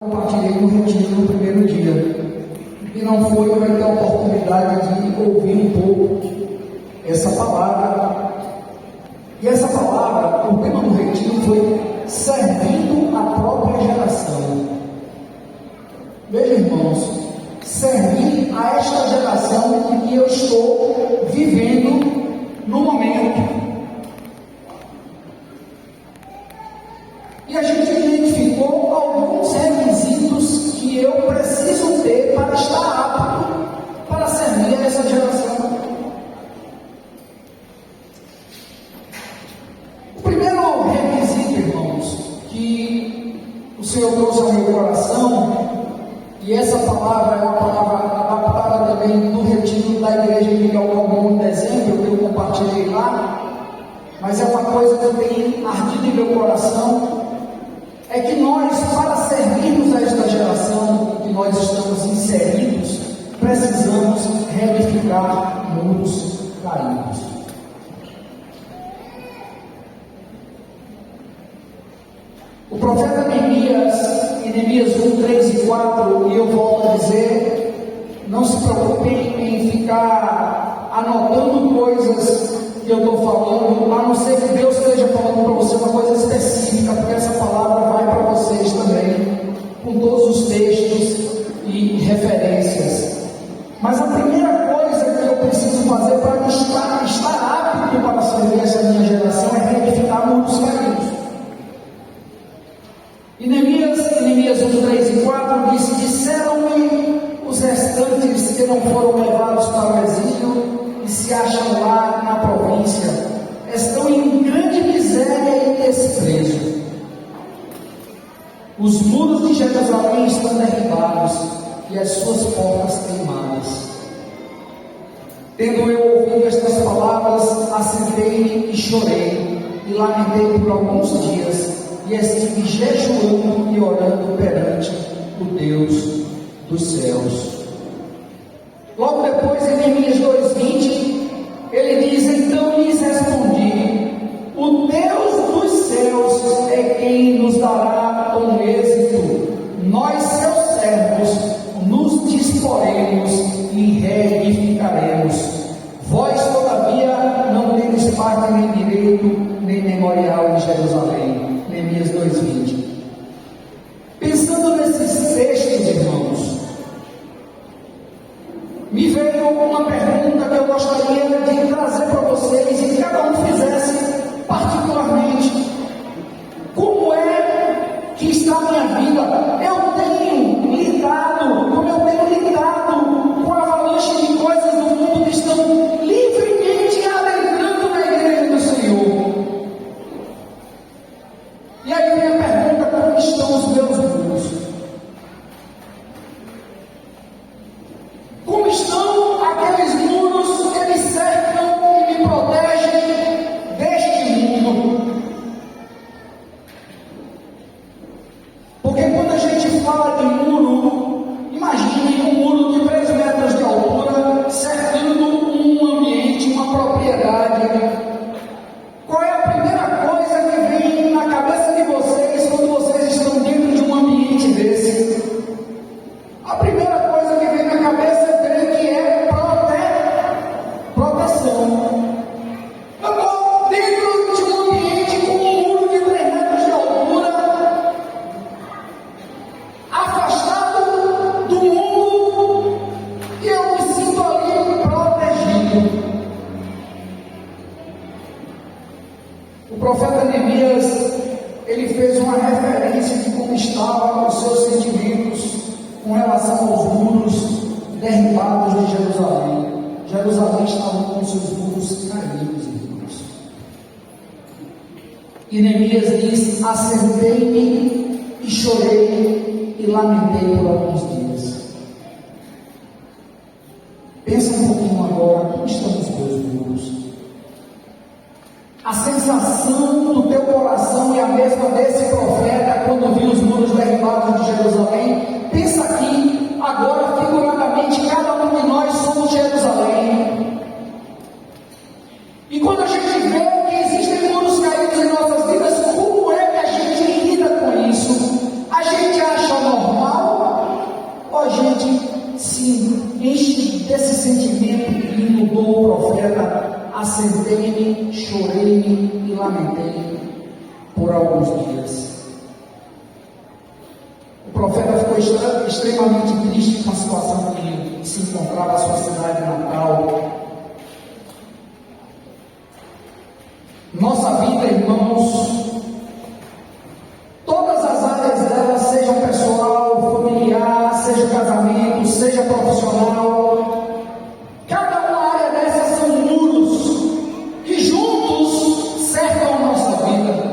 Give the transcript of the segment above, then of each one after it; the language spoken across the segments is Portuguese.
Compartilhei no retiro no primeiro dia. E não foi, vai ter a oportunidade de ouvir um pouco essa palavra. E essa palavra, o tema do retiro foi servindo a própria geração. Veja, irmãos, servir a esta geração em que eu estou vivendo no momento. E a gente identificou alguns requisitos que eu preciso ter para estar apto para servir a essa geração. O primeiro requisito, irmãos, que o Senhor trouxe ao meu coração, e essa palavra é uma palavra adaptada também no retiro da igreja de Miguel Calmon em dezembro, que eu compartilhei lá, mas é uma coisa que tem ardido em meu coração. É que nós, para servirmos a esta geração em que nós estamos inseridos, precisamos reedificar muros caídos. O profeta Neemias, em Neemias 1, 3 e 4, e eu volto a dizer, não se preocupem em ficar anotando coisas que eu estou falando, a não ser que Deus esteja falando para você uma coisa específica, porque essa palavra vai para vocês também, com todos os textos e referências. Mas a primeira coisa que eu preciso fazer para estar apto para servir essa minha geração é reedificar muros caídos. E Neemias 1, 3 e 4 disse: disseram-me os restantes que não foram levados para o exílio e se acham lá na província, estão em grande miséria e desprezo. Os muros de Jerusalém estão derribados e as suas portas queimadas. Tendo eu ouvido estas palavras, assentei e chorei e lamentei por alguns dias, e estive jejuando e orando perante o Deus dos céus. Logo depois, em Neemias 2:20, ele diz: então lhes respondi: o Deus dos céus é quem nos dará com êxito. Nós, seus servos, nos disporemos e reedificaremos. Vós, todavia, não tendes parte nem direito, nem memorial em Jerusalém. Neemias 2:20. Pensando nesses textos, irmãos, me veio uma pergunta que eu gostaria de trazer para vocês e que cada um fizesse particularmente. Como é que está a minha vida? Eu tenho lidado, como eu tenho lidado com a avalanche de coisas do mundo que estão livremente adentrando na igreja do Senhor? E aí vem a pergunta: como estão os meus muros? Como estão aqueles muros que me cercam e me protegem deste mundo? Porque quando a gente fala de muro, imagine um muro de 3 metros de altura cercando um ambiente, uma propriedade. Qual é a primeira coisa que vem na cabeça de vocês quando vocês estão dentro de um ambiente desse? A primeira coisa que vem na cabeça que é proteção. Eu estou dentro de um ambiente com um muro de 3 metros de altura, afastado do mundo, e eu me sinto ali protegido. O profeta Neemias, ele fez uma referência de como estavam os seus sentimentos com relação aos muros derribados de Jerusalém. Jerusalém estava com seus muros caídos, irmãos. E Neemias diz: assentei-me e chorei e lamentei por alguns dias. Pensa um pouquinho agora, como estão os teus muros? A sensação do teu coração é a mesma desse profeta quando viu os muros derribados de Jerusalém. Pensa aqui, agora, figuradamente, cada um de nós somos Jerusalém. E quando a gente vê que existem muros caídos em nossas vidas, como é que a gente lida com isso? A gente acha normal assentei-me, chorei-me e lamentei-me por alguns dias. O profeta ficou extremamente triste com a situação que se encontrava a sua cidade natal. Nossa vida, irmãos, todas as áreas dela, seja pessoal, familiar, seja casamento, seja profissional, cada uma área dessas são muros que juntos cercam a nossa vida.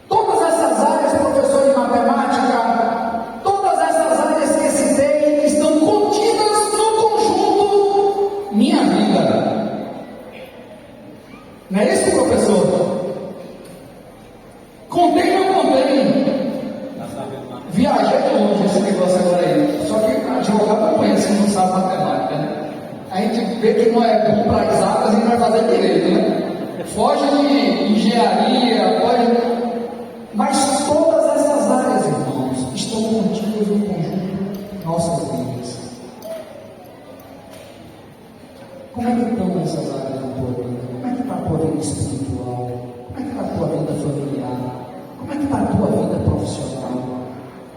Todas essas áreas, professor de matemática, todas essas áreas que citei, estão contidas no conjunto minha vida. Não é isso, professor? Contém ou não contém? Viajei longe esse negócio agora aí. Só que advogado não conhece, não sabe matemática, né? A gente vê que não é bom para exatas e não vai fazer direito, né? Foge de engenharia, pode. Mas todas essas áreas, irmãos, estão contidas no conjunto nossas vidas. Como é que estão essas áreas na tua vida? Como é que está a tua vida espiritual? Como é que está a tua vida familiar? Como é que está a tua vida profissional?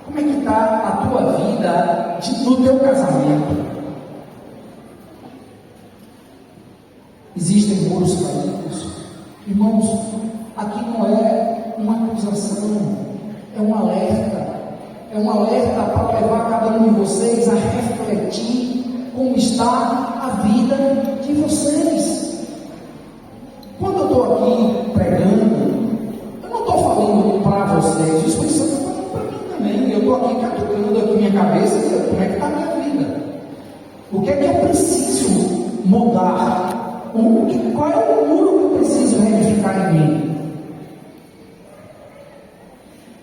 Como é que está a tua vida no teu casamento? Existem muros caídos? Irmãos, aqui não é uma acusação, é um alerta. É um alerta para levar cada um de vocês a refletir como está a vida de vocês. Quando eu estou aqui pregando, eu não estou falando para vocês, o Espírito Santo está falando para mim também. Eu estou aqui catucando aqui minha cabeça e dizendo como é que está a minha vida. O que é que eu preciso mudar? Qual é o muro que eu preciso reedificar em mim?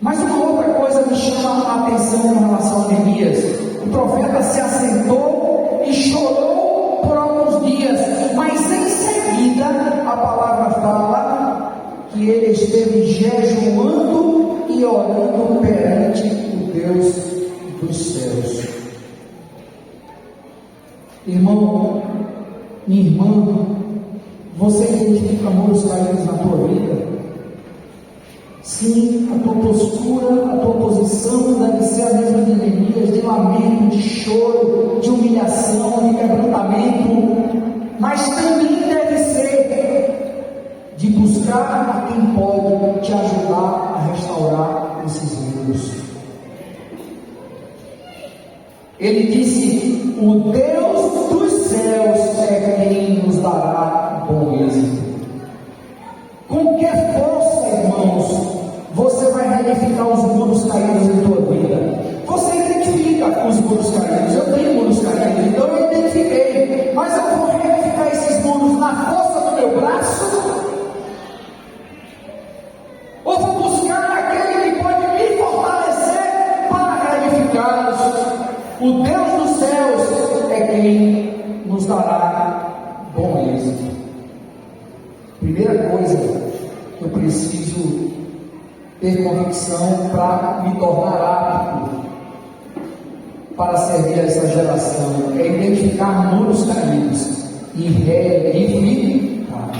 Mas uma outra coisa me chama a atenção com relação a Neemias. O profeta se assentou e chorou por alguns dias, mas em seguida a palavra fala que ele esteve jejuando e orando perante o Deus dos céus. Irmão, minha irmã, você identifica muros caídos na tua vida? Sim, a tua postura, a tua posição deve ser a mesma de Neemias, de lamento, de choro, de humilhação, de quebrantamento, mas também deve ser de buscar a quem pode te ajudar a restaurar esses muros. Ele disse: o Deus dos céus é quem nos dará bom êxito. Com que força, irmãos, você vai reedificar os muros caídos em tua vida? Você identifica os muros caídos. Eu tenho muros caídos, então eu identifiquei. Mas eu vou reedificar esses muros na força do meu braço? Ou vou buscar aquele que pode me fortalecer para reedificá-los? O Deus dos céus é quem nos dará bom êxito. Primeira coisa, eu preciso ter convicção para me tornar apto para servir a essa geração, é identificar muros caídos e reedificá-los.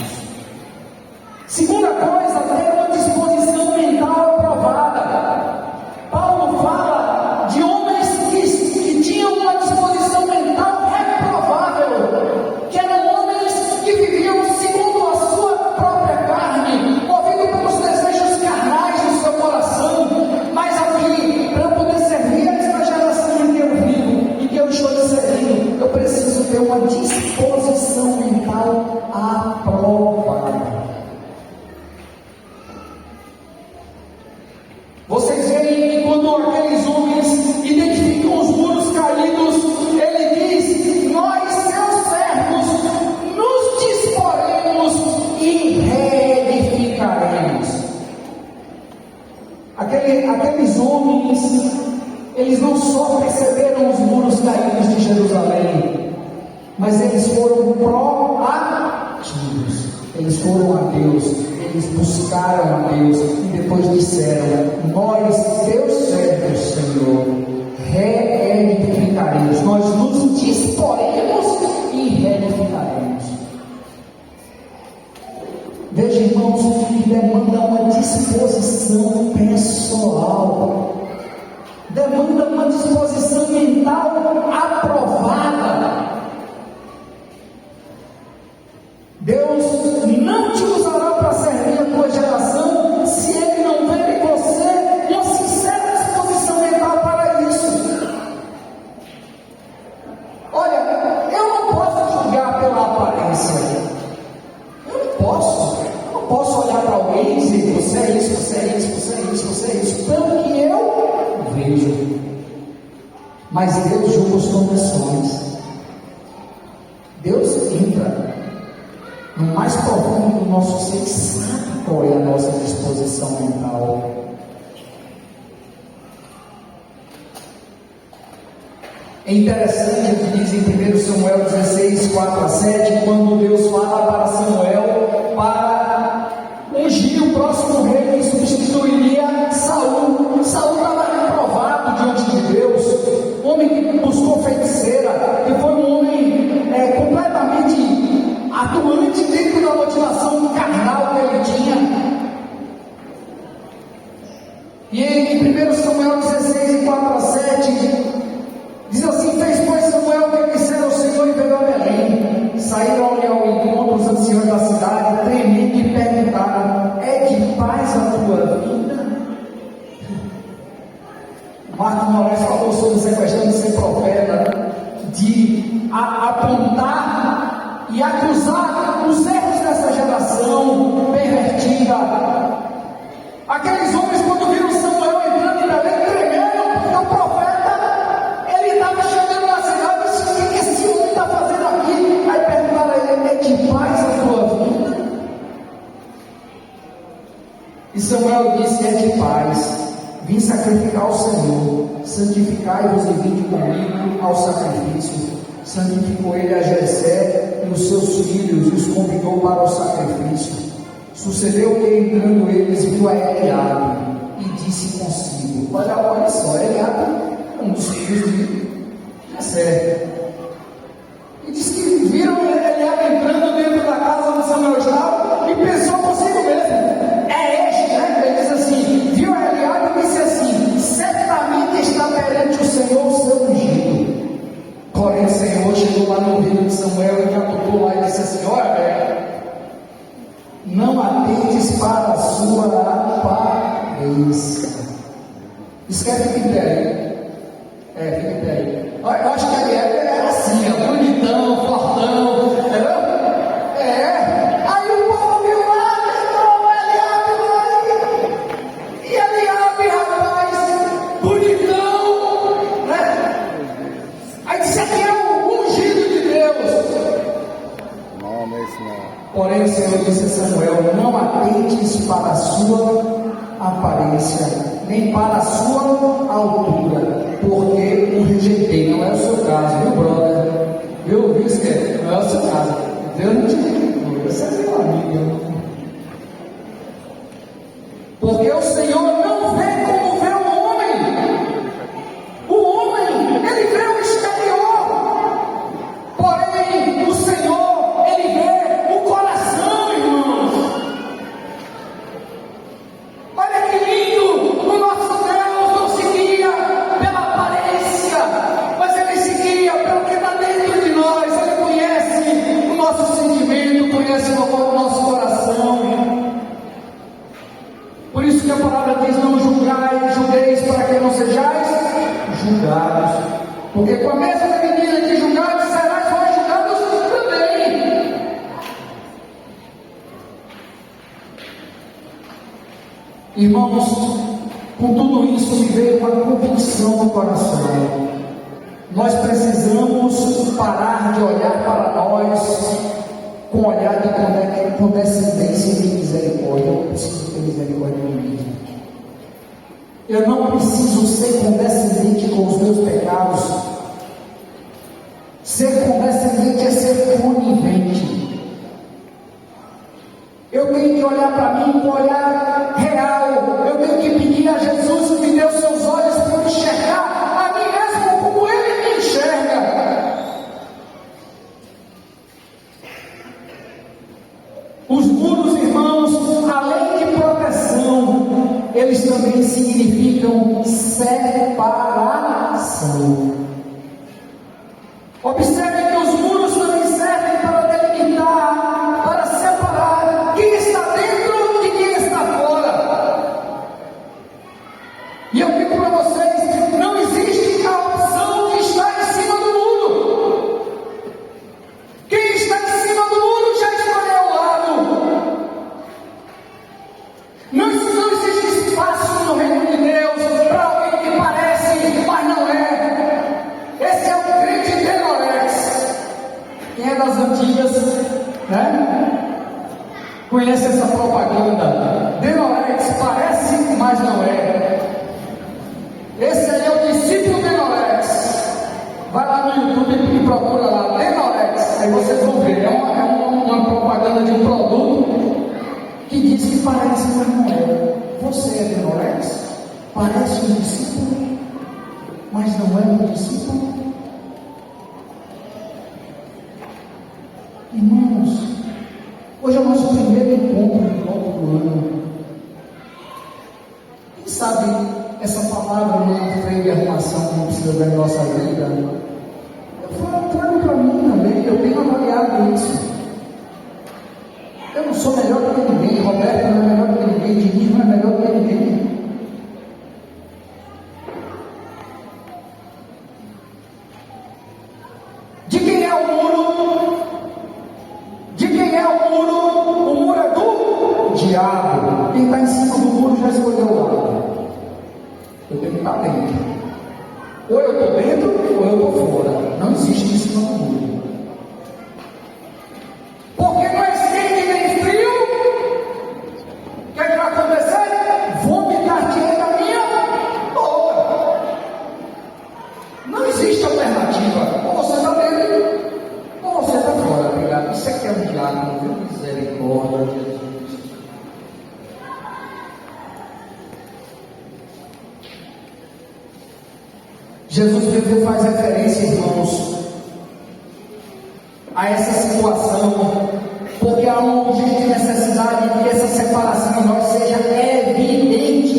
Segunda coisa, ter uma disposição mental aprovada. Paulo fala de homens que tinham uma disposição mental reprovável, que eram homens que viviam segundo a sua própria carne, movido pelos desejos carnais do seu coração. Mas aqui, para eu poder servir a esta geração em que eu vivo, em que eu estou servindo, eu preciso ter uma disposição mental aprovada. Vocês veem que quando aqueles homens identificam os muros caídos, ele diz: nós, seus servos, nos disporemos e reedificaremos. Aqueles homens, eles não só perceberam os muros caídos de Jerusalém, mas eles foram proativos. Eles foram a Deus, eles buscaram a Deus e depois disseram: nós, teus servos, Senhor, reedificaremos. Nós nos mas Deus julga as condições. Deus entra no mais profundo do nosso ser e sabe qual é a nossa disposição mental. É interessante o que diz em 1 Samuel 16, 4 a 7, quando Deus fala para Samuel para ungir o próximo rei que substituiria Saul. Saul estava reprovado diante de Deus, homem que buscou feiticeira, que foi um homem completamente atuante dentro da motivação carnal que ele tinha. E em 1 Samuel 16, 4 a 7, diz assim: fez pois Samuel o que dissera ao Senhor e veio a Belém. Saíram-lhe ao encontro os anciãos da cidade, tremendo, e perguntaram: é de paz a tua vida? Marcos Moraes falou sobre essa questão de ser profeta, de apontar e acusar os erros dessa geração pervertida. Aqueles homens, quando viram Samuel entrando em Belém, tremeram, porque o profeta, ele estava chegando na cidade e disse: o que esse homem está fazendo aqui? Aí perguntaram a ele: é de paz a tua vida? E Samuel disse: é de paz, vim sacrificar ao Senhor, santificai-vos e vinde comigo ao sacrifício. Santificou ele a Jessé e os seus filhos, e os convidou para o sacrifício. Sucedeu que, entrando eles, viu a Eliabe e disse consigo: olha só, Eliabe é um dos filhos de Jessé. E disse que viram Eliabe entrando dentro da casa onde Samuel estava e pensou consigo mesmo: é este, né? Ele diz assim: viu a Eliabe e disse assim: certamente está perante o Senhor o seu ungido. Porém o Senhor chegou lá no ouvido de Samuel e catucou lá e disse assim: olha, não atentes para a sua aparência. Isso quer ficar em pé. Fica em pé. Eu acho que ele era assim, bonitão, fortão, entendeu? Aí o povo viu lá, entrou Eliabe lá, e Eliabe, rapaz, bonitão, né? Aí disse: aqui é o ungido de Deus. Não é isso não. Porém o Senhor disse a Samuel: não atentes para a sua aparência, nem para a sua altura, porque o rejeitei. Não é o seu caso, viu, brother? Viu, Bisque? Não é o seu caso. Deus não te rejeitou, você é meu amigo. Porque o Senhor não vê como vê o homem. O homem, ele vê o exterior. Porém, o Senhor, ele vê o coração, irmãos. Olha que lindo! O nosso Deus não seguia pela aparência, mas ele seguia pelo que está dentro de nós. Ele conhece o nosso sentimento, conhece o nosso coração. Por isso que a palavra diz: não julgueis para que não sejais julgados. Porque com a mesma medida que julgados, serás vós julgados também. Irmãos, com tudo isso me veio uma convicção no coração. Nós precisamos parar de olhar para nós com olhar de condescendência e de misericórdia. Eu preciso ter misericórdia de mim mesmo. Eu não preciso ser condescendente com os meus pecados. Ser condescendente é ser conivente. Eu tenho que olhar para mim com um olhar real. Eu tenho que pedir a Jesus que me dê os seus olhos para eu enxergar a mim mesmo como Ele me enxerga. Os muros, irmãos, além de proteção, eles também significam separação. Observe que os muros também servem para delimitar, para separar quem está dentro de quem está fora. E eu digo para vocês: não existe a opção de estar em cima do muro. Quem está em cima do muro já escolheu o lado. Não existe espaço no reino de Deus para alguém que parece, mas não é. conhece essa propaganda? Denorex parece, mas não é. Esse aí é o discípulo Denorex. Vai lá no YouTube e procura lá, Denorex. Aí vocês vão ver. É uma propaganda de um produto que diz que parece, mas não é. Você é Denorex? Parece um discípulo, mas não é um discípulo? Irmãos, hoje é o nosso primeiro encontro de volta do ano. Quem sabe essa palavra não é um freio de arrumação que precisa da nossa vida? Eu trago para mim também, eu tenho avaliado isso. Eu não sou melhor do que ninguém, Roberto não é melhor do que ninguém, Diniz não é melhor do que ninguém. De quem é o muro? De quem é o muro? O muro é do diabo. Quem está em cima do muro já escolheu o lado. Eu tenho que estar dentro. Ou eu estou dentro, ou eu estou fora. Não existe em cima do muro. Porque não é quente nem frio. O que vai acontecer? Vomitar-te da minha boca. Não existe alternativa. Ou você está dentro, ou você está fora. Obrigado. Isso aqui é um diálogo, viu? Misericórdia de Jesus. Jesus Cristo faz referência, irmãos, a essa situação, porque há uma urgente necessidade de que essa separação em nós seja evidente.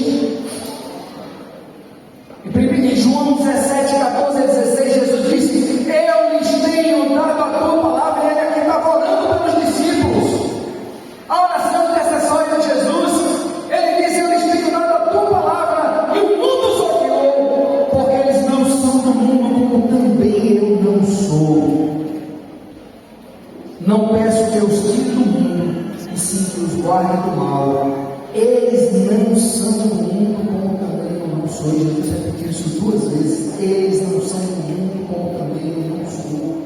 Em João 17, 14 e 16, Jesus disse: eu lhes tenho dado a tua palavra. E ele aqui estava orando pelos discípulos. A oração intercessória de Jesus, ele disse: eu lhes tenho dado a tua palavra, e o mundo os odiou, porque eles não são do mundo, como também eu não sou. Não peço que os tire do mundo, e sim que os guarde do mal. Eles não são do mundo, como também eu não sou. Jesus repetiu isso 2 vezes. Eles não são do mundo, como também eu não sou.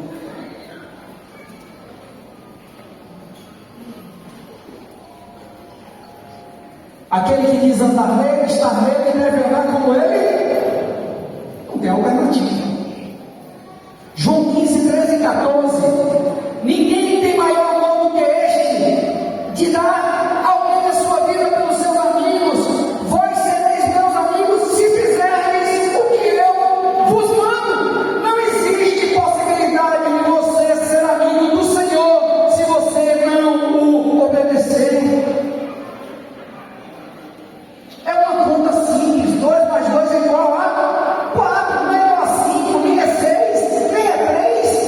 Aquele que diz andar nele, estar nele e deve andar como ele, não tem alternativa. João 15, 13 e 14. Ninguém tem maior amor do que este, de dar alguém a sua vida pelos seus amigos. Vós sereis meus amigos se fizerdes o que eu vos mando. Não existe possibilidade de você ser amigo do Senhor se você não o obedecer. É uma conta simples. 2 mais 2 é igual a 4, não é igual a 5, nem é 6, nem é 3.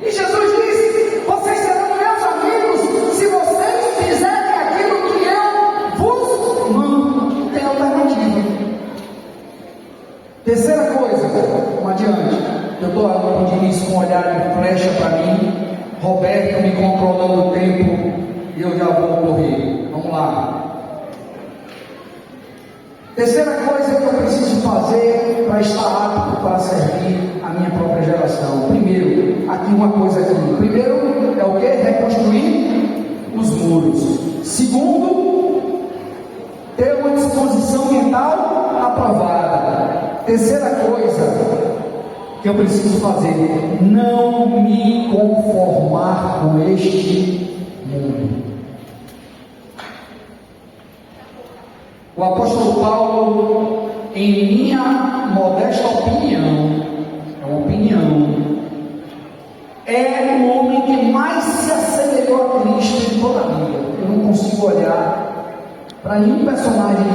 E Jesus disse: vocês serão meus amigos se vocês fizerem aquilo que eu vos mando. Não tem alternativa. Terceira coisa, vamos adiante. Eu estou falando de início com um olhar de flecha para mim. Roberto me controlando o tempo e eu já vou correr. Vamos lá. Terceira coisa que eu preciso fazer para estar apto para servir a minha própria geração. Primeiro, aqui uma coisa aqui. Primeiro é o que? Reconstruir os muros. Segundo, ter uma disposição mental aprovada. Terceira coisa que eu preciso fazer: não me conformar com este mundo. O apóstolo Paulo, em minha modesta opinião, é uma opinião, é o homem que mais se assemelhou a Cristo em toda a vida. Eu não consigo olhar para nenhum personagem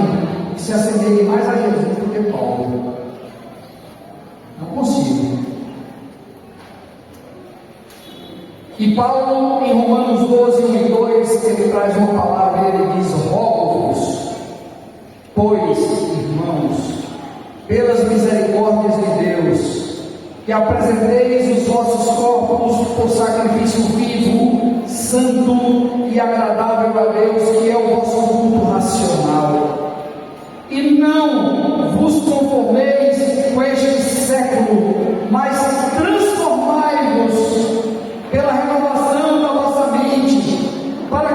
que se assemelhe mais a Jesus do que Paulo. Não consigo. E Paulo, em Romanos 12, 1 e 2, ele traz uma palavra e ele diz: rogo-vos, pois, irmãos, pelas misericórdias de Deus, que apresenteis os vossos corpos por sacrifício vivo, santo e agradável a Deus, que é o vosso culto racional. E não vos conformeis com este século, mas transformai-vos pela renovação da vossa mente, para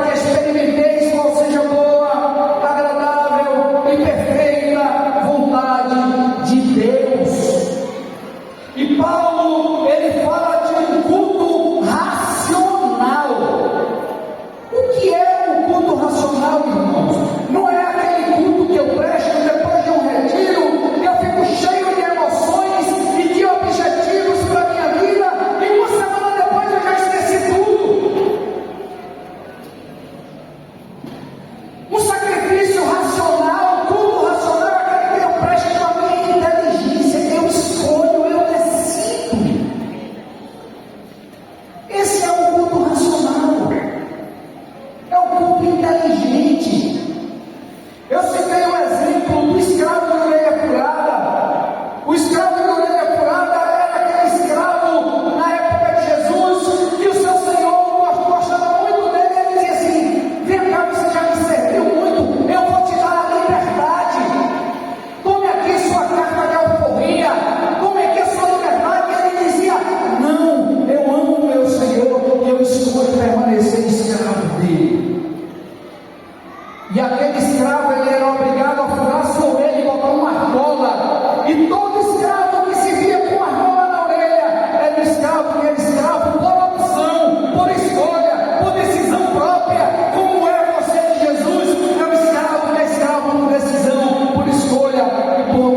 aquele escravo ele era obrigado a furar sua orelha e botar uma argola, e todo escravo que se via com uma argola na orelha era escravo, e era escravo por opção, por escolha, por decisão própria. Como é você de Jesus? É um escravo que é escravo por decisão, por escolha, por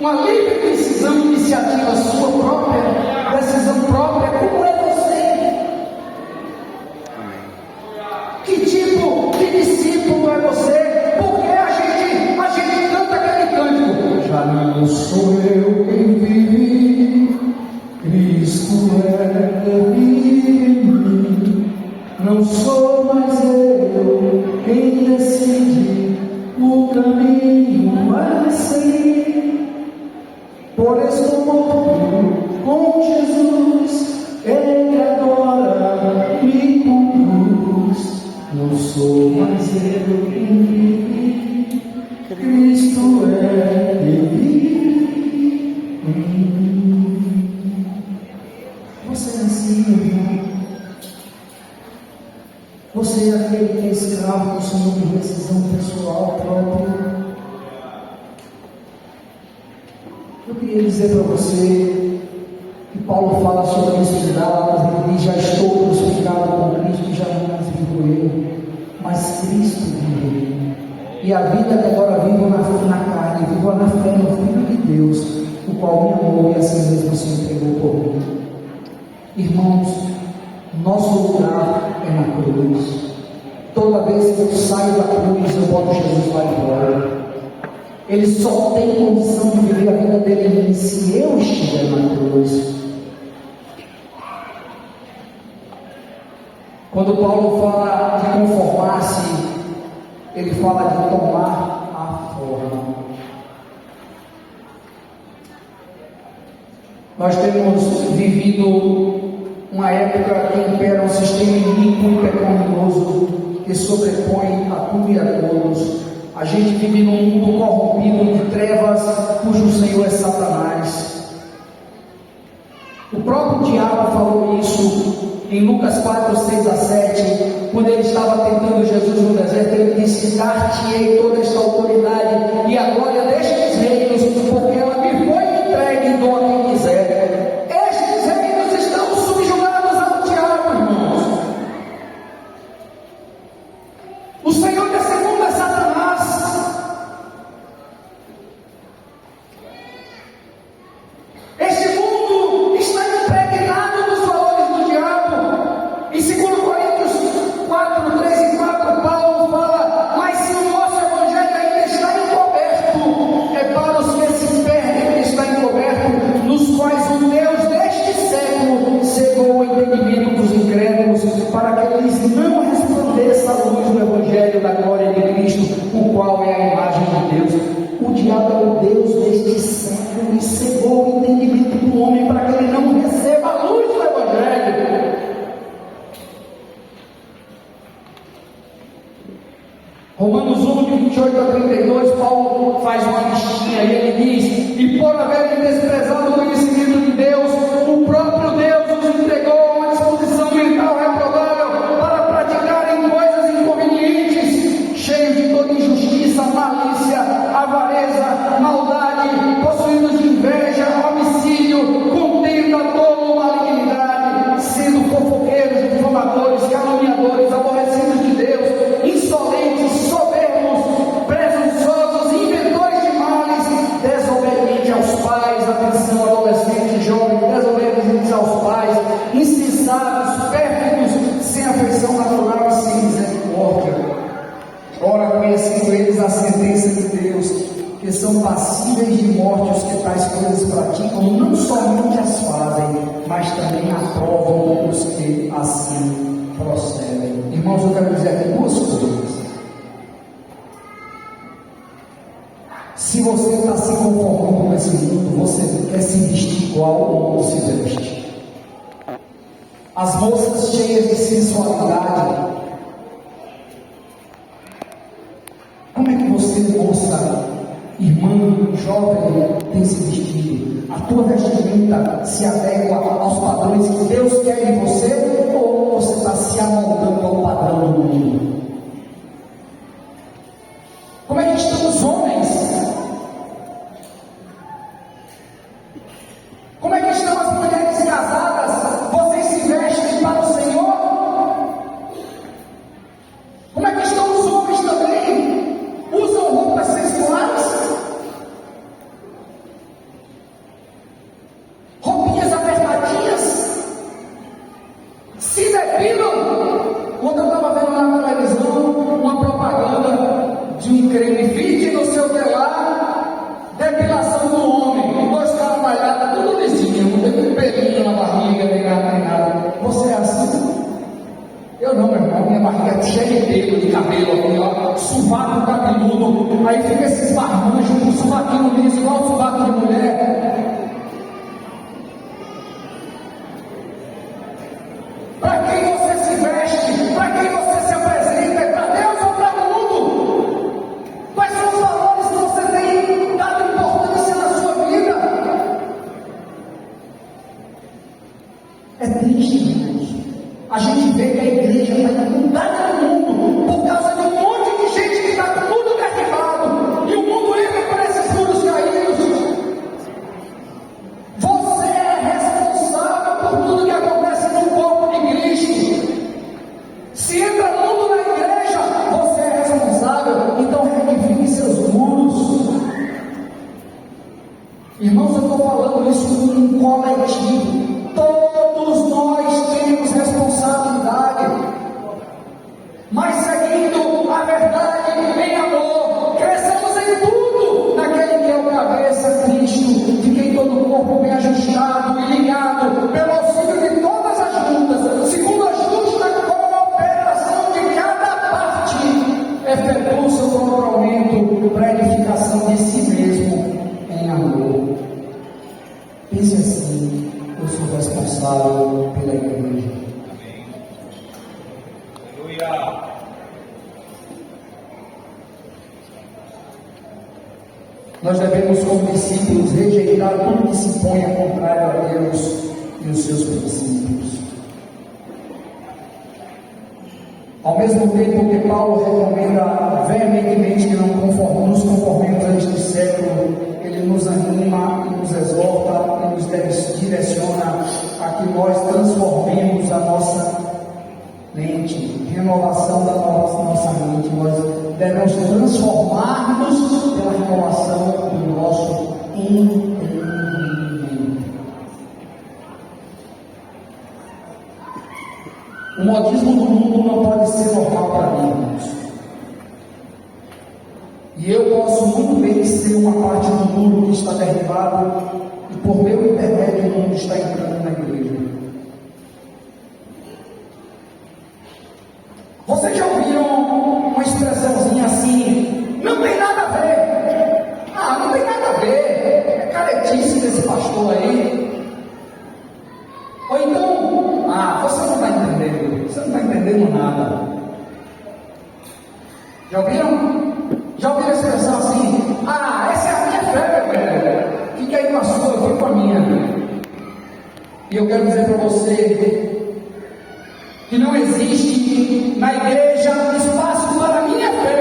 uma livre decisão, iniciativa sua própria, decisão própria. Como é você? Que discípulo é você? Porque a gente canta aquele cântico: já não sou eu quem vive, Cristo é quem vive em mim. Não sou mais eu quem decide o caminho a seguir. Por estou morto com Jesus, Ele agora me conduz. Não sou mais eu quem vive, Cristo é quem vive em mim. Você é assim, irmão. Você é aquele que é escravo do Senhor por decisão pessoal própria. Eu queria dizer para você que Paulo fala sobre isso em Gálatas. Ele diz: já estou crucificado com Cristo, já não mais vivo eu, mas Cristo vive em mim. E a vida que agora vivo na carne, vivo na fé no Filho de Deus, o qual me amou e assim mesmo se entregou por mim. Irmãos, nosso lugar é na cruz. Toda vez que eu saio da cruz, eu boto Jesus lá embora. Ele só tem condição de viver a vida dele em mim se eu estiver na cruz. Quando Paulo fala de conformar-se, ele fala de tomar a forma. Nós temos vivido uma época que impera um sistema iníquo e pecaminoso que sobrepõe a tudo e a todos. A gente vive num mundo corrompido de trevas, cujo Senhor é Satanás. O próprio diabo falou isso em Lucas 4, 6 a 7, quando ele estava tentando Jesus no deserto. Ele disse: dar-te-ei toda esta autoridade e a glória destes reinos, porque ela me foi entregue e dou a quem quiser. Estes reinos estão subjugados ao diabo, irmãos. O Senhor desse mundo é Satanás. Este mundo está impregnado dos valores do diabo. Em 2 Coríntios 4, 3 e 4, Paulo fala: mas se o nosso evangelho ainda está encoberto, é para os que se perdem que está encoberto, nos quais o Deus deste século cegou o entendimento dos incrédulos, para que eles não resplandeça a luz do evangelho da glória de Cristo, o qual é a imagem de Deus. O diabo é o Deus deste século e cegou o entendimento do homem para que ele não receba a luz do evangelho. Romanos 1, de 28 a 32, Paulo faz uma listinha e ele diz: e por haverem desprezado o conhecimento de Deus, o próprio Deus os entregou a uma disposição mental reprovável para praticarem coisas inconvenientes, cheios de toda injustiça, malícia, avareza, maldade, possuídos de inveja, homicídio, contenda, dolo, malignidade, sendo fofoqueiros, difamadores, caluniadores, aborrecidos de Deus, insolentes, soberbos, presunçosos, inventores de males, desobedientes aos pais. Atenção, adolescentes, jovens, desobedientes aos pais, insensatos, pérfidos, sem afeição natural e sem misericórdia. Ora, conhecendo eles a sentença de Deus, que são passíveis de morte os que tais coisas praticam, não somente as fazem, mas também aprovam os que assim procedem. Irmãos, eu quero dizer aqui duas coisas. Se você está se conformando com esse mundo, você quer se vestir igual o mundo se veste. As moças cheias de sensualidade. Como é que você, moça, irmã, jovem, tem se vestido? A tua vestimenta se adequa aos padrões que Deus quer em você, ou você está se amoldando ao padrão do mundo? sovaco cabeludo, aí fica esses marmanjos com um sovaquinho liso, igual o sovaco de mulher. Para quem você se veste, para quem você se apresenta, é para Deus ou para o mundo? Quais são os valores que você tem dado importância na sua vida? É triste, irmãos. A gente vê que a igreja está inundada no mundo por causa de um monte de gente que está com tudo derribado e o mundo entra por esses muros caídos. Você é responsável por tudo que acontece no corpo de Cristo. Se entra mundo na igreja, você é responsável. Então reedifique seus muros. Irmãos, eu estou falando isso como um coletivo. Todos nós temos responsabilidade, mas seguindo a verdade em amor, cresçamos em tudo naquele que é o cabeça, Cristo, de quem todo o corpo bem ajustado e ligado pelo auxílio de todas as juntas, segundo a justa cooperação de cada parte, efetua o seu próprio aumento para a edificação de si mesmo em amor. Pense assim: eu sou responsável pela igreja. Aleluia. Nós devemos, como discípulos, rejeitar tudo que se ponha contrário a Deus e os seus princípios. Ao mesmo tempo que Paulo recomenda veementemente que não nos conformemos a este século, ele nos anima e nos exorta e nos direciona a que nós transformemos a nossa mente, renovação da nossa mente. Nós devemos transformar-nos pela renovação do nosso entendimento. O modismo do mundo não pode ser normal para mim, irmãos. E eu posso muito bem ser uma parte do mundo que está derribado e por meu intermédio o mundo está entrando na igreja. Vocês já ouviram uma expressãozinha assim: não tem nada a ver? Ah, não tem nada a ver, é caretice desse pastor aí. Ou então, você não está entendendo, você não está entendendo nada. Já ouviram? Já ouviram a expressão assim: essa é a minha fé, meu velho. Fica aí com a sua, eu fico com a minha. E eu quero dizer para você que não existe na igreja espaço para a minha fé.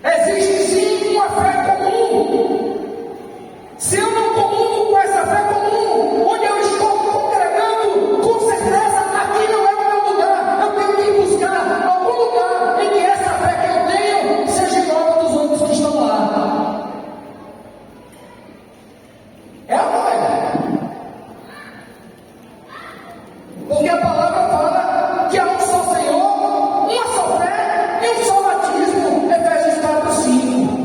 Existe sim uma fé comum. Se eu não comungo com essa fé comum, onde eu estou congregando, com certeza aqui não é o meu lugar. Eu tenho que buscar algum lugar em que essa fé que eu tenho seja igual a dos outros que estão lá. É ou não é? Porque a palavra fala que há um só Senhor, uma só fé e um só batismo. Efésios 4:5.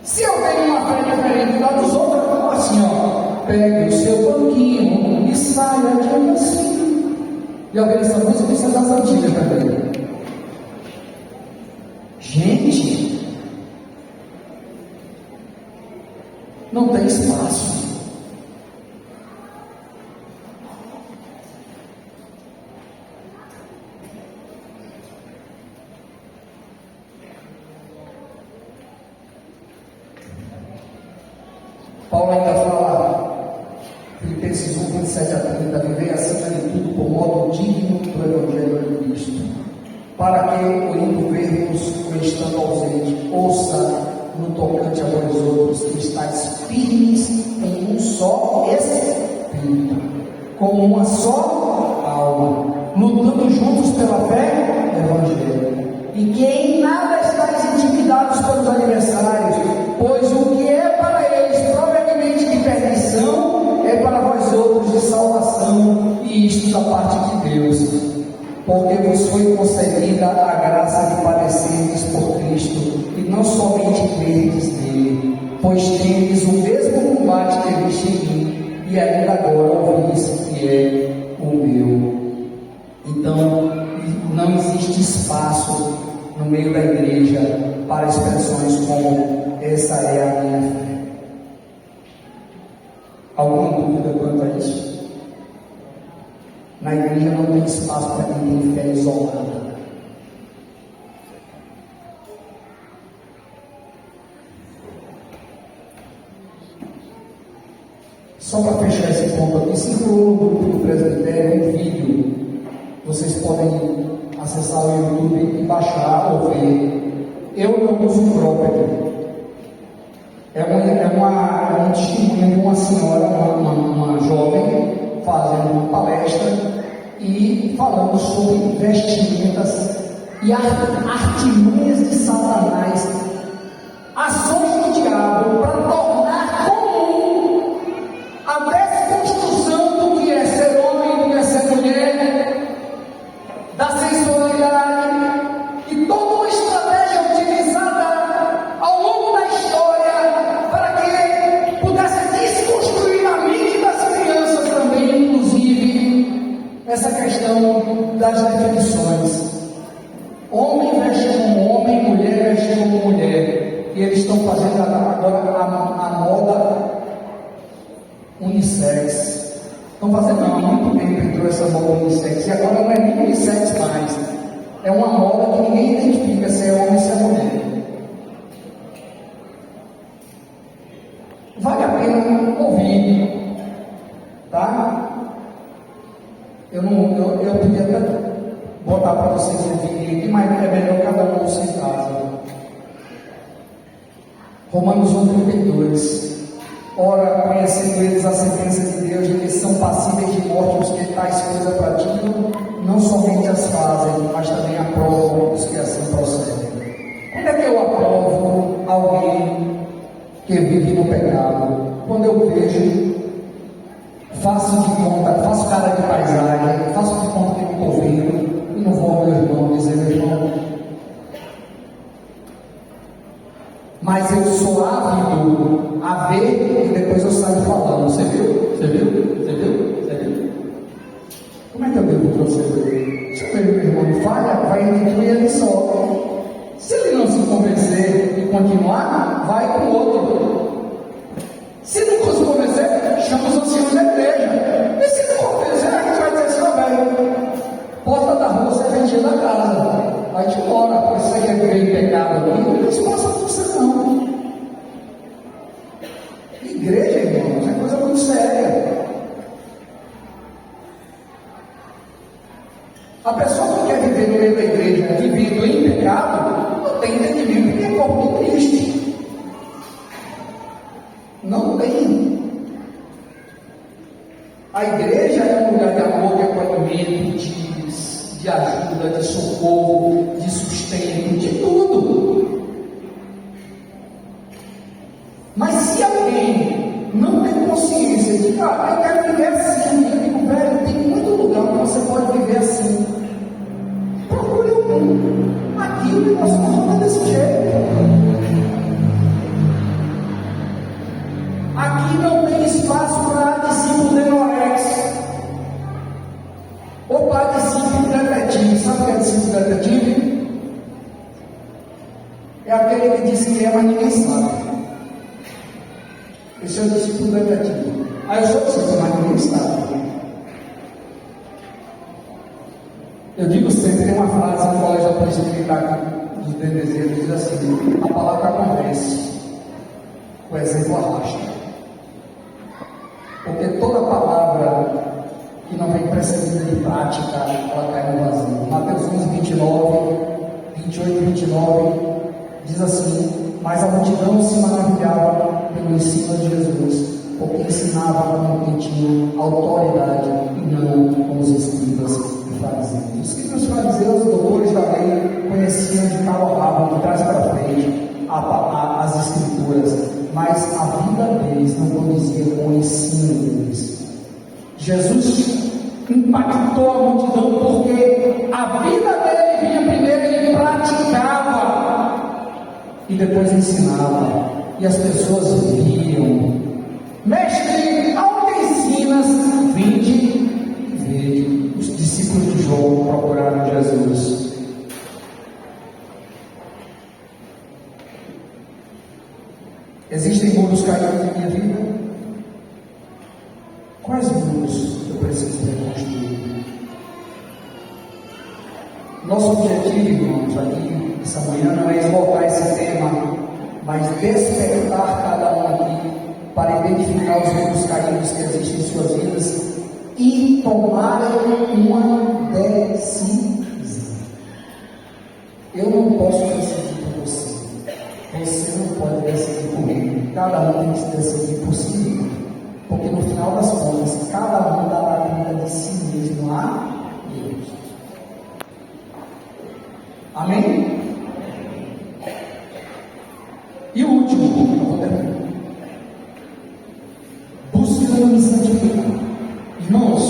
Se eu tenho uma fé diferente da dos outros, eu falo assim: pegue o seu banquinho e saia de assim. Já ouviram essa música? Isso é das antigas também. Gente, não tem espaço. Paulo ainda fala, Filipenses 1:27-30, viver acima de tudo por modo digno do Evangelho de Cristo, para que, por indo vermos ou estando ausente, ouça no tocante a vós outros que estáis firmes em um só Espírito, como uma só alma, lutando juntos pela fé do Evangelho, e que em nada estáis intimidados pelos adversários, pois o que é para eles provavelmente de perdição é para vós outros de salvação, e isto da parte de Deus, porque vos foi concedida a graça de padecerdes por Cristo, e não somente crerdes nele, pois tendes o mesmo combate que viste em mim, e ainda agora ouvis que é o meu. Então, não existe espaço no meio da igreja para expressões como essa é a minha fé. Alguma dúvida quanto a isso? Na igreja não tem espaço para quem tem fé isolada. Só para fechar esse ponto aqui, circulou no grupo do presbitério um vídeo. Vocês podem acessar o YouTube e baixar ou ver. Eu não uso o próprio. É um testemunho de uma senhora, uma jovem, fazendo uma palestra e falando sobre vestimentas e artimanhas de Satanás, ações do diabo para tornar comum a desconstrução do que é ser homem, do que é ser mulher, da sensualidade e toda uma estratégia utilizada ao longo da história para que pudesse desconstruir a mente das crianças também, inclusive essa questão das definições. Homem veste como homem, mulher veste como mulher, e eles estão fazendo agora a moda unissex. Estão fazendo há muito tempo entrou essa moda unissex, e agora não é nem unissex mais. É uma moda que ninguém identifica se é homem ou se é mulher. Vale a pena ouvir, tá? Eu podia até botar para vocês ouvirem aqui, mas é melhor cada um ouça em casa. Romanos 1,32. Ora, conhecendo eles a sentença de Deus, de que são passíveis de morte os que tais coisas praticam, não somente as fazem, mas também aprovam os que assim procedem. Quando é que eu aprovo alguém que vive no pecado? Quando eu vejo, faço de conta, faço cara de paisagem, faço de conta que não estou vendo, e não vou ao meu irmão dizer, meu irmão, mas eu sou ávido a ver e depois eu saio falando. Você viu? Você viu? Você viu? Você viu? Como é que eu devo proceder? Se o meu irmão falha, vai incluir ele só. Se ele não se convencer e continuar, vai com o outro. Se não for se convencer, chama os anciãos da igreja. E se não convencer, a gente vai dizer assim, ó, velho, porta da rua, você vem da casa. Vai te embora, porque você quer viver em pecado aqui, não espaço para você não. Igreja, irmãos, é coisa muito séria. A pessoa que quer viver no meio da igreja, vivendo em pecado, não tem entendimento que é corpo de Cristo. Não tem. A igreja é um lugar de amor, de acolhimento, de ajuda, de socorro, de sustento, de tudo. Mas se alguém não tem consciência de que, eu quero viver assim, eu digo, velho, tem muito lugar onde você pode viver assim. Procure um. Aqui o negócio não é desse jeito. Aqui não tem espaço para discípulo denorex. Ou para discípulo detetive. Sabe o que é discípulo detetive? É aquele que diz que é, mas ninguém sabe. Esse é o discípulo detetive. Aí os outros dizem, mas ninguém sabe. Eu digo sempre, tem uma frase no colégio da Polícia Militar dos DDZ, que diz assim, a palavra convence, o exemplo arrasta. Porque toda palavra que não vem precedida de prática, ela cai no vazio. Mateus 11, 29, 28 e 29, diz assim, mas a multidão se maravilhava pelo ensino de Jesus, porque ensinava como quem tinha autoridade e não como os escribas e fariseus. Os escribas e fariseus, doutores da lei, conheciam de cabo a rabo, de trás para frente, as escrituras, mas a vida deles não condizia com o ensino deles. Jesus impactou a multidão porque a vida dele vinha primeiro, ele praticava e depois ensinava, e as pessoas viam. Mestre, aonde ensinas? Vinde e vede. Os discípulos discípulos de João procuraram Jesus. Existem muros caídos na minha vida? Quais muros eu preciso reconstruir? Nosso objetivo, irmãos, aqui essa manhã não é esgotar esse tema, mas despertar cada um aqui para identificar os muros caídos que existem em suas vidas e tomarem uma decisão. Eu não posso decidir por você. Você não pode decidir por mim. Cada um tem que decidir por si mesmo. Porque no final das contas, cada um dará conta de si mesmo a Deus. Amém? E o último, eu vou terminar. Buscando me santificar. Irmãos,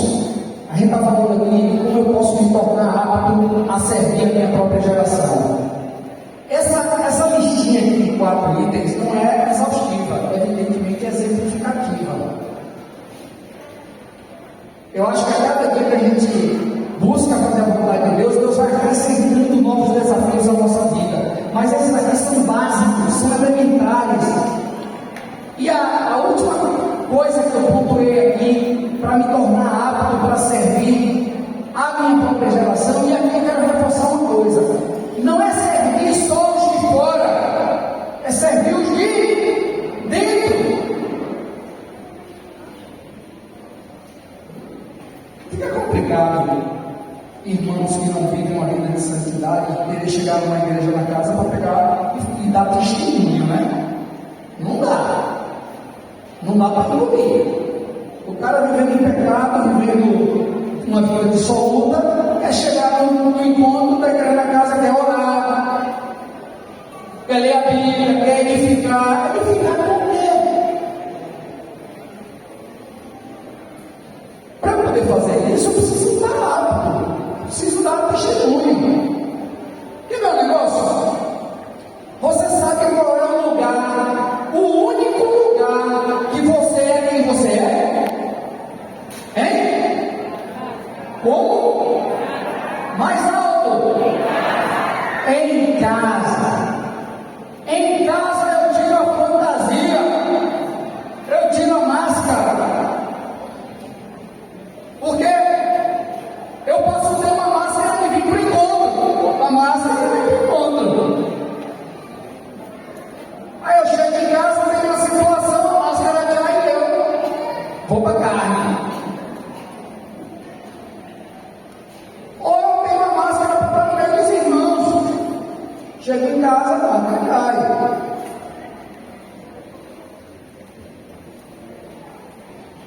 a gente está falando aqui como eu posso me tornar apto a servir a minha própria geração. Essa listinha aqui de 4 itens não é exaustiva, evidentemente é exemplificativa. Eu acho que a cada dia que a gente busca fazer a vontade de Deus, Deus vai acrescentando novos desafios à nossa vida. Mas esses aqui são básicos, são elementares. E a última coisa que eu pontuei aqui para me tornar apto para servir a minha própria geração, e aqui eu quero reforçar uma coisa: não é servir só os de fora, é servir os de dentro. Fica complicado, irmãos que não vivem uma vida de santidade, querer chegar numa igreja na casa para pegar e dar testemunho, né? Não dá. Não dá para engolir. O cara vivendo em pecado, vivendo uma vida dissoluta, quer chegar no encontro da igreja na casa, quer orar, quer ler a Bíblia, quer edificar. Edificar com quê? Para poder fazer isso, eu preciso estar apto, preciso dar testemunho. E meu negócio? Você sabe qual é o lugar, o único lugar que você é quem você é? Hein? Como? Mais alto? Em casa. Em casa eu tiro a fantasia, eu tiro a máscara. Porque eu posso ter uma máscara e vir para o encontro, a máscara e vir para o encontro. Aí eu chego em casa, tenho uma situação, a máscara cai e eu vou para a carne. Ou eu tenho uma máscara para estar no meio dos irmãos. Chego em casa, a máscara cai.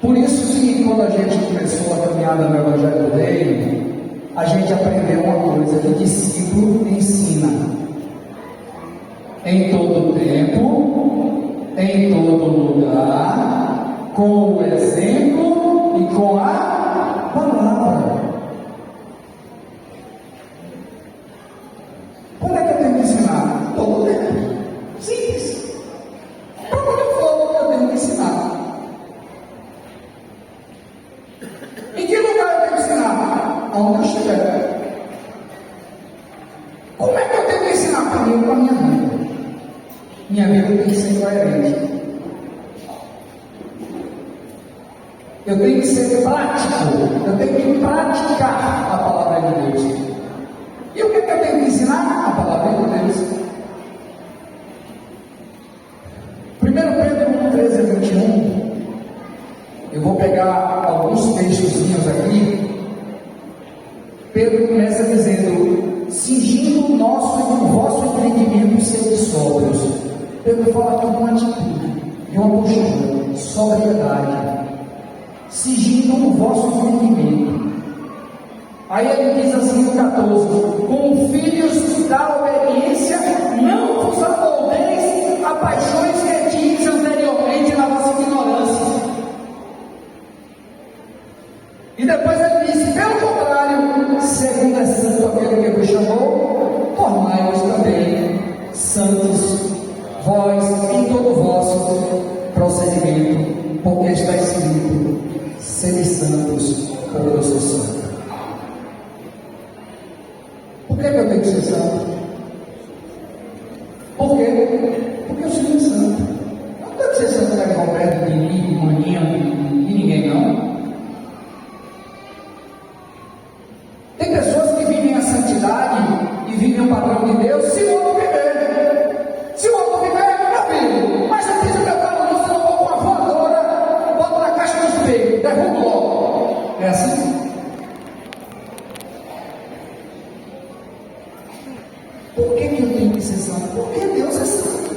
Por isso que quando a gente começou a caminhada no Evangelho do Reino, a gente aprendeu uma coisa, que discípulo ensina. Em todo tempo, em todo lugar, com o exemplo e com a palavra. Quando é que eu tenho que ensinar? Todo tempo. Simples. Para onde eu for, eu tenho que ensinar. Em que lugar eu tenho que ensinar? Aonde eu estiver. Como é que eu tenho que ensinar para mim e para minha vida? Minha vida tem que ser coerente. Eu tenho que ser prático. Eu tenho que praticar a palavra de Deus. E o que é que eu tenho que ensinar? A palavra de Deus. 1 Pedro 13 a 21. Eu vou pegar alguns textozinhos aqui. Pedro começa dizendo: cingindo o vosso entendimento, sede sóbrios. Pedro fala aqui de uma atitude, de uma postura, sobriedade, cingindo o vosso entendimento. Aí ele diz assim no 14: com filhos da obediência, não vos amoldeis a paixões que tinhas anteriormente na vossa ignorância. E depois ele diz: pelo contrário, segundo é santo aquele que vos chamou, tornai-vos também santos, vós em todo o vosso procedimento, porque está escrito: sede santos, porque eu sou santo. Por que eu tenho que ser santo? Por quê? Porque eu sou santo. Eu não tenho que ser santo da Roberto, de mim, de Maninha, de ninguém, não. Tem pessoas que vivem a santidade e vivem o padrão de Deus se o outro viver. Se o outro viver, meu filho, mas você precisa cantar no nosso, eu vou com a voadora, bota na caixa do espelho, derruba logo. É assim? Por que eu tenho que ser santo? Porque Deus é santo.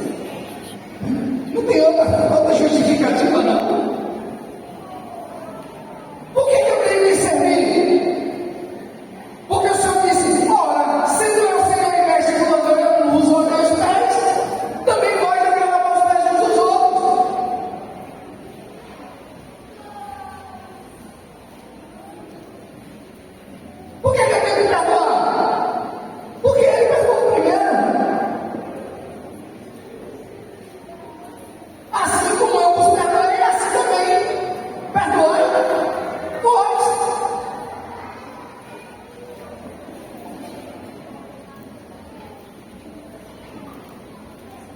Não tem outra justificativa, não. Por que eu tenho que servir? Porque o Senhor disse: ora, sendo eu Senhor e mestre, quando eu não vos olho aos pés, também vós devem lavar os pés uns dos outros. Por que eu tenho que perdoar? Porque Ele perdoou primeiro. Assim como eu vos perdoei, assim também perdoai vós.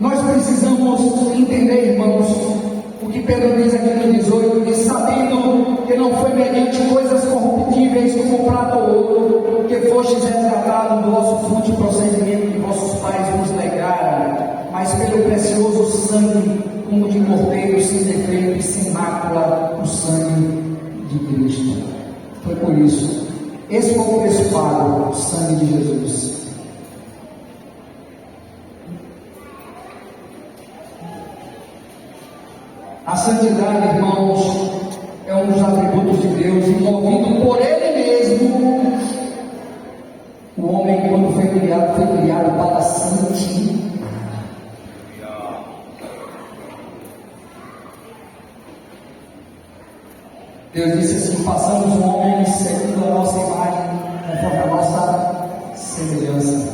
Nós precisamos entender, irmãos, o que Pedro diz aqui no 18, que sabendo que não foi mediante coisas corruptíveis como prata ou ouro, que fostes resgatados do vosso fútil procedimento que vossos pais vos legaram, mas pelo precioso sangue, como de cordeiro, sem defeito e sem mácula, o sangue de Cristo. Foi por isso. Esse foi o preço pago, o sangue de Jesus. A santidade, irmãos, é um dos atributos de Deus, e movido por Ele mesmo, o homem, quando foi criado para santidade. Deus disse assim: façamos um homem segundo a nossa imagem, conforme a nossa semelhança.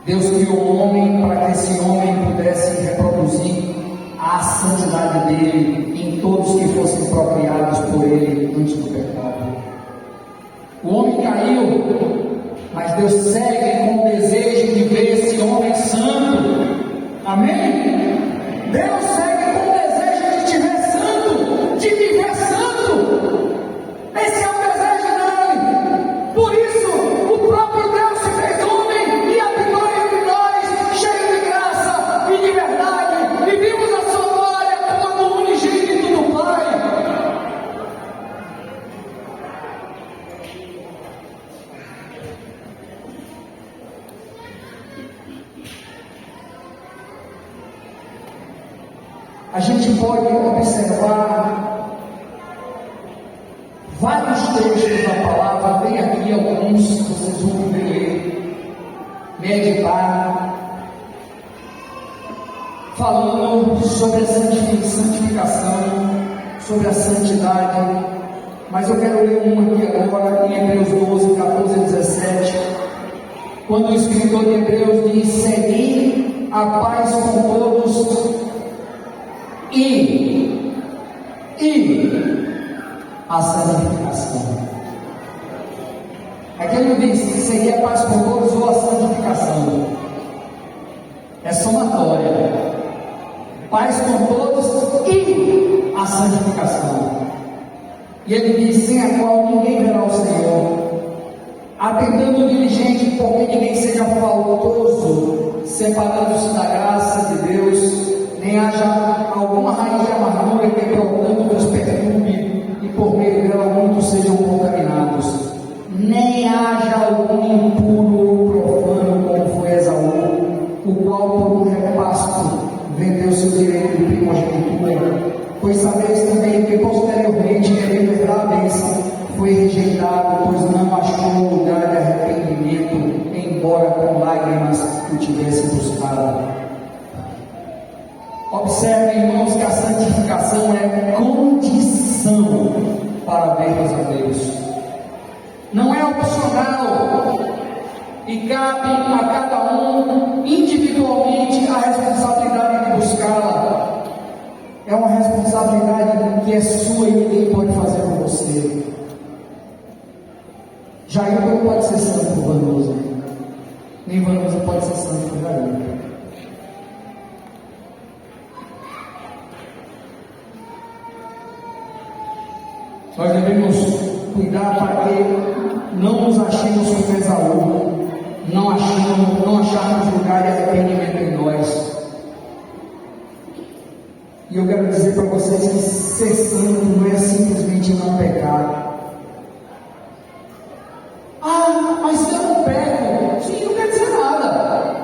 Deus criou um homem para que esse homem pudesse reproduzir a santidade dele em todos que fossem procriados por ele antes do pecado. O homem caiu, mas Deus segue com o desejo de ver esse homem santo. Amém? Deus segue com o desejo de te ver santo, de viver santo. Esse é o desejo dele. Por isso, o próprio Deus se fez homem e habitou entre nós, cheio de graça e de verdade, e vimos a sua glória como o unigênito do Pai. A gente pode observar vários trechos da palavra, tem aqui alguns que vocês vão ler, meditar, falando sobre a santificação, sobre a santidade, mas eu quero ler um aqui agora, em Hebreus 12, 14 e 17, quando o escritor de Hebreus diz: segui a paz com todos e a santificação. Aqui ele diz: seguir a paz com todos ou a santificação. É somatória. Paz com todos e a santificação. E ele diz: sem a qual ninguém verá o Senhor. Atendendo diligente, porque ninguém seja faltoso, separando-se da graça de Deus, nem haja alguma raiz de amargura que brotando vos perturbe, e por meio dela muitos sejam contaminados. Nem haja algum impuro ou profano, como foi Esaú, o qual por um repasto vendeu seu direito de primogenitura. Pois sabeis também que posteriormente, querendo herdar a bênção, foi rejeitado, pois não achou lugar de arrependimento, embora com lágrimas o tivesse buscado. Observe, irmãos, que a santificação é condição para vermos a Deus. Não é opcional, e cabe a cada um individualmente a responsabilidade de buscá-la. É uma responsabilidade que é sua e ninguém pode fazer por você. Jair não pode ser santo por Vanusa, nem Vanusa pode ser santo por Jair. Nós devemos cuidar para que não nos achemos com Esaú, não acharmos lugar de arrependimento em nós. E eu quero dizer para vocês que ser santo não é simplesmente não pecar. Ah, mas eu não peco. Sim, não quer dizer nada.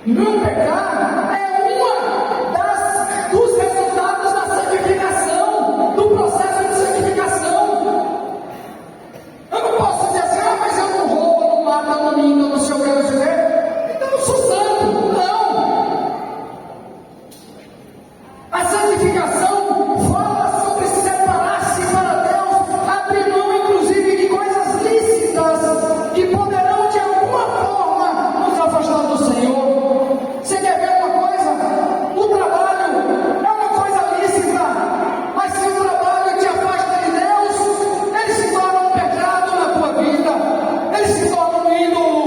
Não pecar é dos resultados da santificação, do processo de santificação. Eu não posso dizer assim, mas eu não roubo, eu não mato, eu não minto, eu não sei o que, eu não sei o que. Então eu sou santo. Não. A santificação fala sobre separar-se para Deus, abrir mão inclusive de coisas lícitas que poderão de alguma forma nos afastar do Senhor. Você quer ver uma coisa? O trabalho é uma coisa lícita, mas se o trabalho te afasta de Deus, ele se torna um pecado na tua vida, ele se torna um ídolo.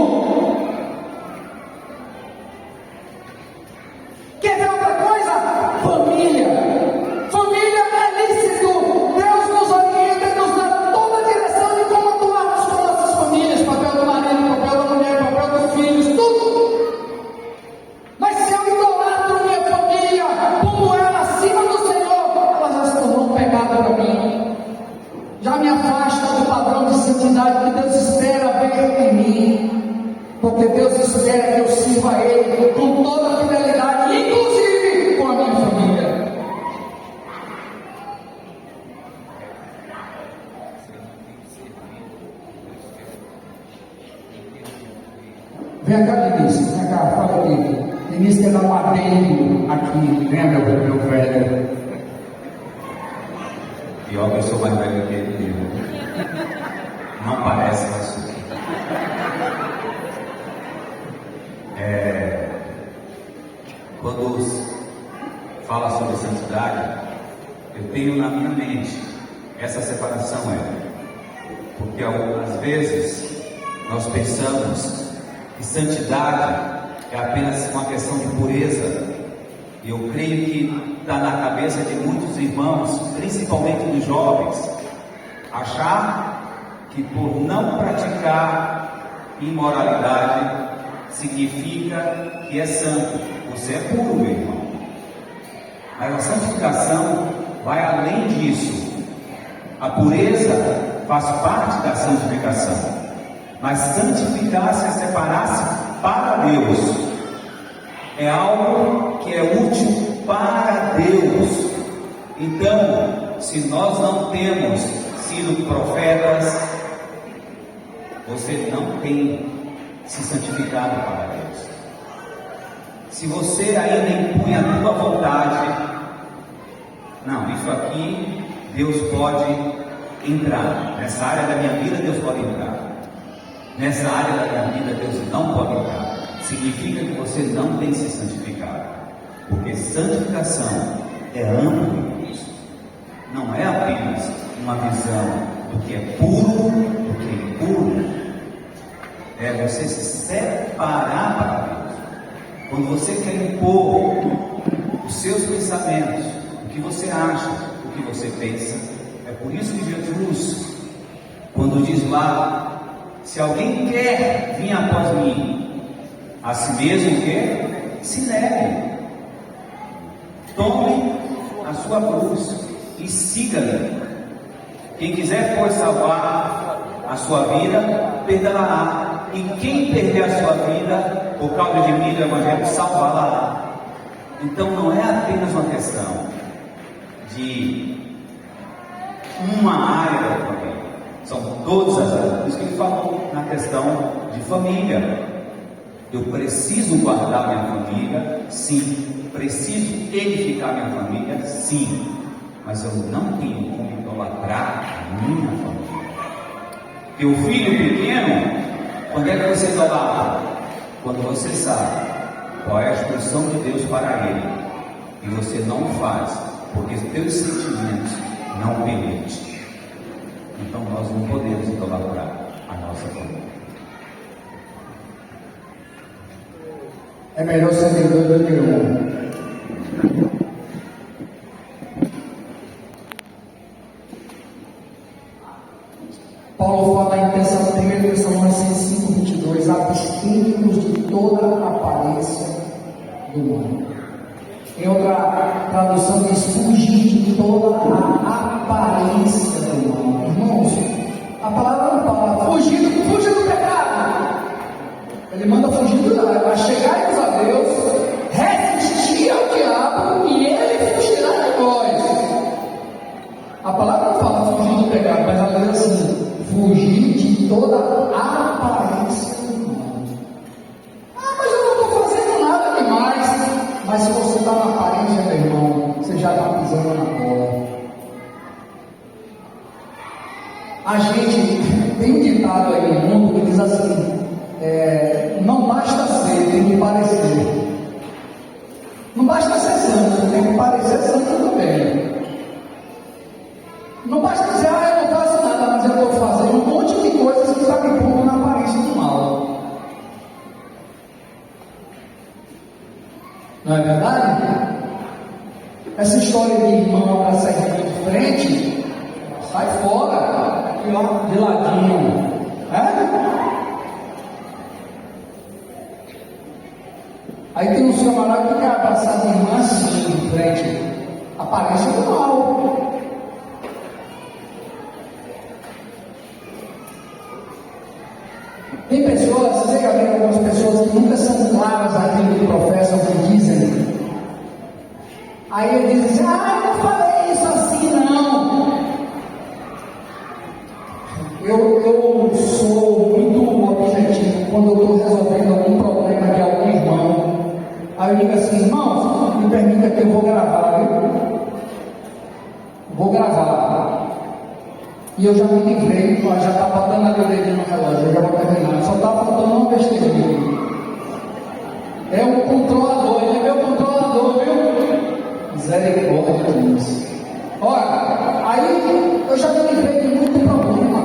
Quer ver outra coisa? Família é lícito. Deus nos orienta e nos dá toda a direção de como atuarmos com nossas famílias, papel do marido, papel da mulher, papel dos filhos, tudo. Mas se eu idolatro minha família, pongo ela acima do Senhor, ela já se tornou um pecado para mim. Já me afasta do padrão de santidade que Deus espera ver em mim. Porque Deus espera que eu sirva a Ele com toda a fidelidade, inclusive com a minha família. Vem cá, Denise, vem cá, fala aqui. Denise quer dar um adendo aqui, né, meu velho? Pior que eu sou mais velho que ele. Não parece, mas sou. Quando fala sobre santidade, eu tenho na minha mente essa separação porque às vezes nós pensamos que santidade é apenas uma questão de pureza, e eu creio que está na cabeça de muitos irmãos, principalmente dos jovens, achar que por não praticar imoralidade significa que é santo. Você é puro, meu irmão. Mas a santificação vai além disso. A pureza faz parte da santificação, mas santificar-se é separar-se para Deus. É algo que é útil para Deus. Então, se nós não temos sido profetas, você não tem se santificado para Deus. Se você ainda impõe a tua vontade, não, isso aqui Deus pode entrar. Nessa área da minha vida Deus pode entrar. Nessa área da minha vida Deus não pode entrar. Significa que você não tem se santificado. Porque santificação é amplo isso. Não é apenas uma visão do que é puro, do que é impuro. É você se separar para Deus. Quando você quer impor os seus pensamentos, o que você acha, o que você pensa, é por isso que Jesus, quando diz lá, se alguém quer vir após mim, a si mesmo que se negue, tome a sua cruz e siga-lhe. Quem quiser, pois, salvar a sua vida, perderá. E quem perder a sua vida por causa de mim, do Evangelho, salvá-la. Então não é apenas uma questão de uma área da família, são todas as áreas. Por isso que ele falou na questão de família. Eu preciso guardar minha família, sim. Preciso edificar minha família, sim. Mas eu não tenho como idolatrar a minha família. Teu filho pequeno, quando é que você idolatra? Quando você sabe qual é a instrução de Deus para ele, e você não faz, porque teus sentimentos não permitem. então nós não podemos idolatrar a nossa família. É melhor ser dois do que um. Paulo fala em 1 Tessalonicenses 5:22, abstendo-nos de toda aparência do mundo. Em outra tradução diz, fugir de toda a aparência do mundo. Irmãos, a palavra não fala, fugir do pecado. Ele manda fugir do pecado, vai chegar a Deus, resistir ao diabo e ele fugirá de nós. A palavra não fala fugir do pecado, mas ela diz assim, fugir de toda a aparência do mundo. Ah, mas eu não estou fazendo nada demais. Mas se você está na aparência, meu irmão, você já está pisando na bola. A gente tem um ditado aí no mundo que diz assim, não basta ser, tem que parecer. Não basta ser santo, tem que parecer santo também. Não basta dizer, eu não faço nada, mas eu estou fazendo um monte de coisas que está me pondo na aparência do mal. Não é verdade? Essa história de irmão para sair de frente, sai fora, aqui ó, de ladinho. Aí tem uns camaradas que querem abraçar a irmã assim de frente, aparência do mal. Tem pessoas, você já viu algumas pessoas que nunca são claras naquilo que professam, que dizem. Aí ele diz assim, eu não falei isso assim não. Eu sou muito objetivo quando eu estou resolvendo algum problema de algum irmão. Aí eu digo assim, irmãos, me permita que eu vou gravar, viu? Vou gravar. E eu já me livrei, já estava dando a dedinha no relógio, eu já vou terminar. Só estava faltando uma besteira. É um controlador, ele é meu controlador, viu? Misericórdia de Deus. Olha, aí eu já me livrei de muito problema.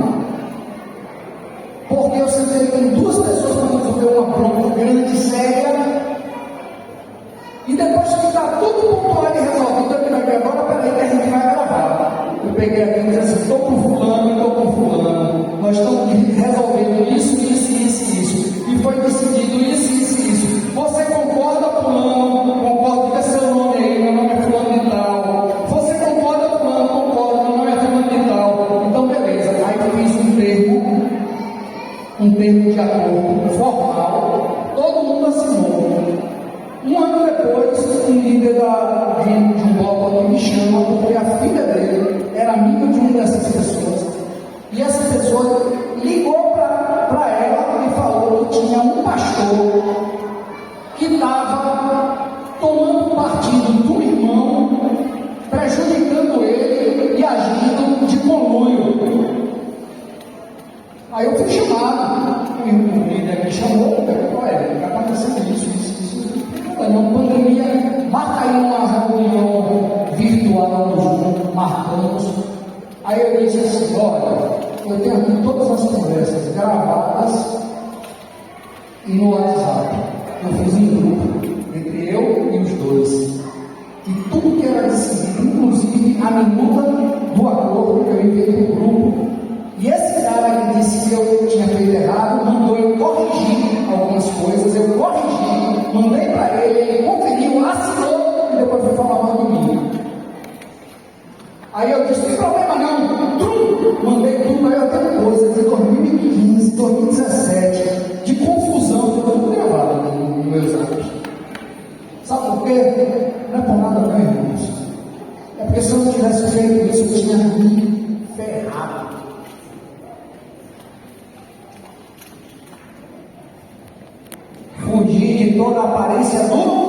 Porque eu sentei com duas pessoas para resolver uma bronca grande, séria. E depois que está tudo pontuado e resolvido, eu digo, agora peraí que a gente vai gravar. Eu peguei aqui e disse assim, estou com fulano, nós estamos resolvendo isso. E foi decidido isso. Você concorda, fulano? Concordo com seu nome aí, meu nome é fulano de tal. Você concorda, fulano? Concordo, meu nome é fulano de tal. Então beleza, aí eu fiz um termo de acordo formal, todo mundo assinou. Um ano depois, um líder de um bloco aqui me chama, porque a filha dele era amiga de uma dessas pessoas. E essa pessoa ligou para ela e falou que tinha um pastor que estava tomando partido do irmão, prejudicando ele e agindo de conluio. Aí eu fui chamado, o líder me chamou, está acontecendo isso. Uma pandemia, marca aí uma reunião virtual no Zoom, marcamos. Aí eu disse assim, olha, eu tenho aqui todas as conversas gravadas e no WhatsApp. Eu fiz em grupo, entre eu e os dois. E tudo que era decidido, inclusive a minuta do acordo que eu enviei para o grupo. E esse cara que disse que eu tinha feito errado, mandou eu corrigir algumas coisas, eu corrigi, mandei para ele conferiu, assinou e depois foi falar mal de mim. Aí eu disse, tem problema não, mandei tudo, aí eu tenho coisas de 2015, 2017, de confusão, que eu estou gravado no meus atos. Sabe por quê? Não é por nada não, irmãos. É porque se eu não tivesse feito isso, eu tinha me ferrado. Fugir de toda a aparência do.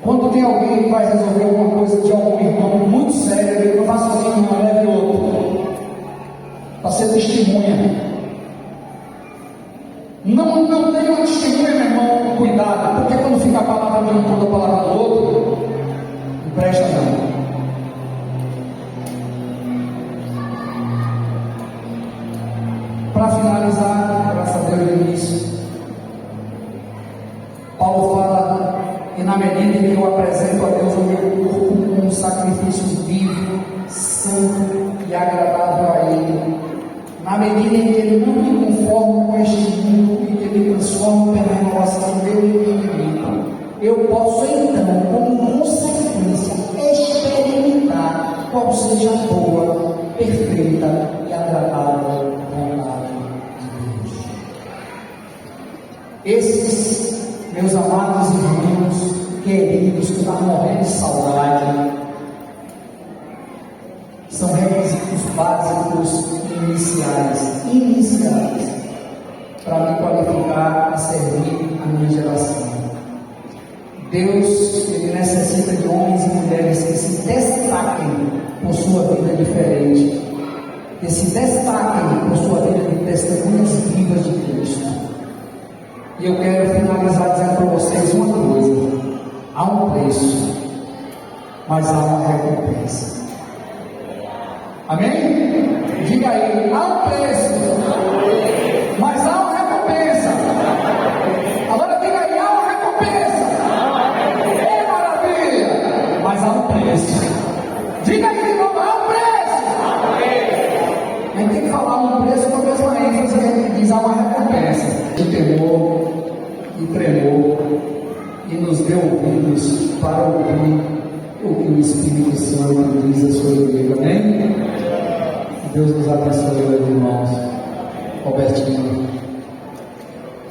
Quando tem alguém que vai resolver alguma coisa de algum irmão muito sério, ele não faz sozinho, não leve outro. Para ser testemunha. Não tem uma testemunha, meu irmão, cuidado, porque quando fica a palavra de um, a palavra do outro, não presta não. santo e agradável a Ele, na medida em que Ele não me conforma com este mundo e que me transforma pela renovação do meu entendimento, eu posso então, como consequência, experimentar qual seja a boa, perfeita e agradável vontade de Deus. Esses, meus amados irmãos, queridos, que estão morrendo de saudade, são requisitos básicos iniciais para me qualificar a servir a minha geração. Deus, Ele necessita de homens e mulheres que se destaquem por sua vida diferente, que se destaquem por sua vida de testemunhas vivas de Cristo. E eu quero finalizar dizendo para vocês uma coisa: há um preço, mas há uma recompensa. Amém? Diga aí: há um preço, mas há uma recompensa. Agora diga aí: há uma recompensa. É maravilha, mas há um preço. Diga aí de novo: há um preço. A gente tem que falar um preço com a mesma ênfase que a gente diz: há uma recompensa. Ele temor e tremor e nos deu ouvidos para ouvir o que o Espírito Santo diz a sua igreja. Amém? Deus nos abençoe, irmãos. Robertinho.